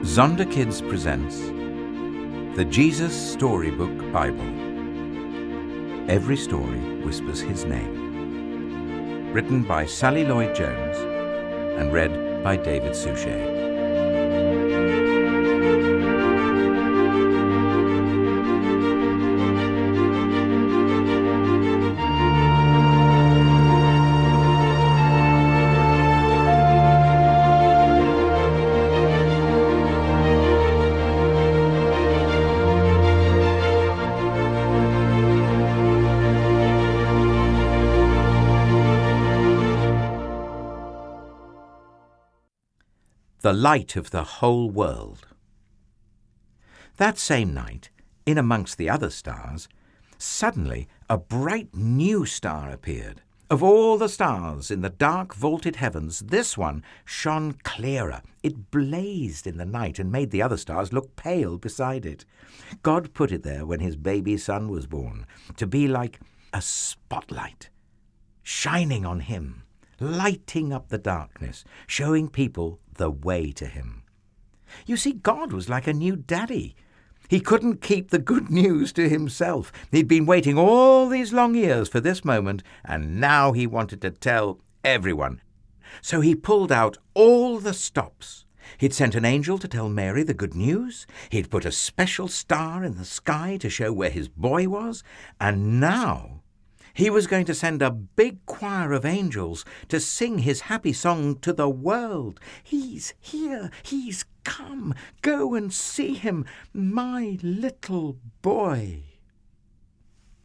Zonda Kids presents the Jesus Storybook Bible. Every story whispers his name. Written by Sally Lloyd-Jones and read by David Suchet. The light of the whole world. That same night, in amongst the other stars, suddenly a bright new star appeared. Of all the stars in the dark vaulted heavens, this one shone clearer. It blazed in the night and made the other stars look pale beside it. God put it there when his baby son was born, to be like a spotlight, shining on him, lighting up the darkness, showing people the way to him. You see, God was like a new daddy. He couldn't keep the good news to himself. He'd been waiting all these long years for this moment, and now he wanted to tell everyone. So he pulled out all the stops. He'd sent an angel to tell Mary the good news. He'd put a special star in the sky to show where his boy was. And now he was going to send a big choir of angels to sing his happy song to the world. He's here. He's come. Go and see him, my little boy.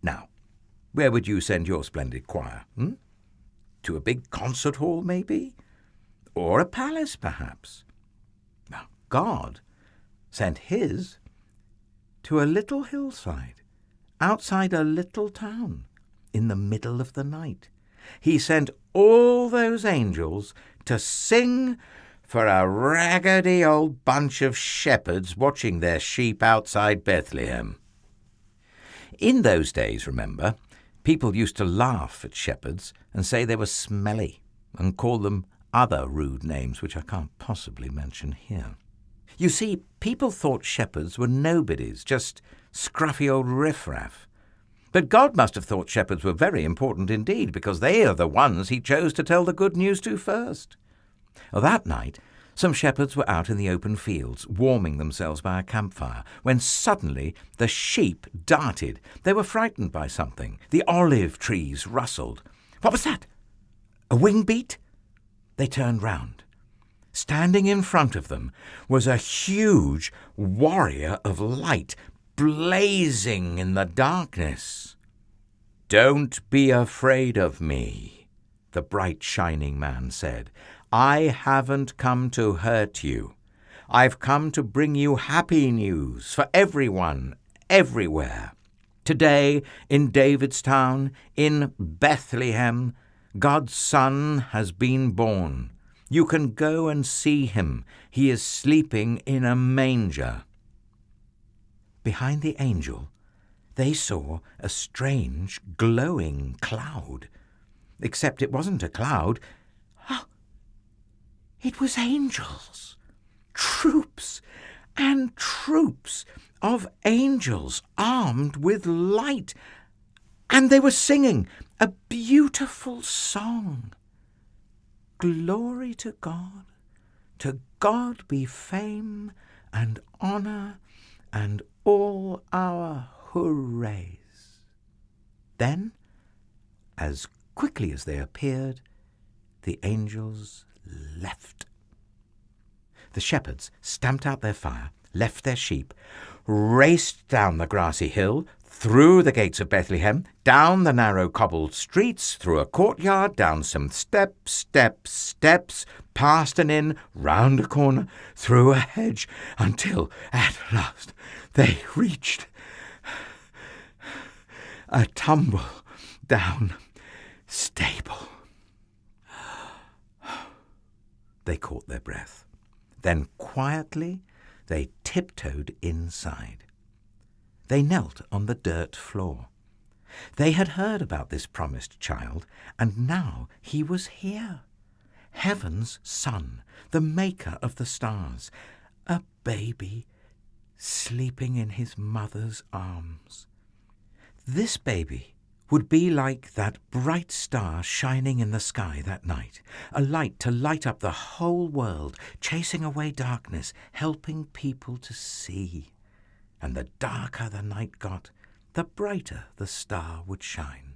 Now, where would you send your splendid choir? To a big concert hall, maybe? Or a palace, perhaps? Now, God sent his to a little hillside outside a little town. In the middle of the night, he sent all those angels to sing for a raggedy old bunch of shepherds watching their sheep outside Bethlehem. In those days, remember, people used to laugh at shepherds and say they were smelly and call them other rude names which I can't possibly mention here. You see, people thought shepherds were nobodies, just scruffy old riffraff. But God must have thought shepherds were very important indeed, because they are the ones he chose to tell the good news to first. That night, some shepherds were out in the open fields, warming themselves by a campfire, when suddenly the sheep darted. They were frightened by something. The olive trees rustled. What was that? A wing beat? They turned round. Standing in front of them was a huge warrior of light, blazing in the darkness. "Don't be afraid of me," the bright shining man said. "I haven't come to hurt you. I've come to bring you happy news for everyone, everywhere. Today, in David's town, in Bethlehem, God's Son has been born. You can go and see him. He is sleeping in a manger." Behind the angel, they saw a strange, glowing cloud. Except it wasn't a cloud. It was angels. Troops and troops of angels armed with light. And they were singing a beautiful song. Glory to God be fame and honor and all our hoorays. Then, as quickly as they appeared, the angels left. The shepherds stamped out their fire, left their sheep, raced down the grassy hill, through the gates of Bethlehem, down the narrow cobbled streets, through a courtyard, down some steps, past an inn, round a corner, through a hedge, until at last they reached a tumble-down stable. They caught their breath. Then quietly they tiptoed inside. They knelt on the dirt floor. They had heard about this promised child, and now he was here. Heaven's Son, the maker of the stars, a baby sleeping in his mother's arms. This baby would be like that bright star shining in the sky that night, a light to light up the whole world, chasing away darkness, helping people to see. And the darker the night got, the brighter the star would shine.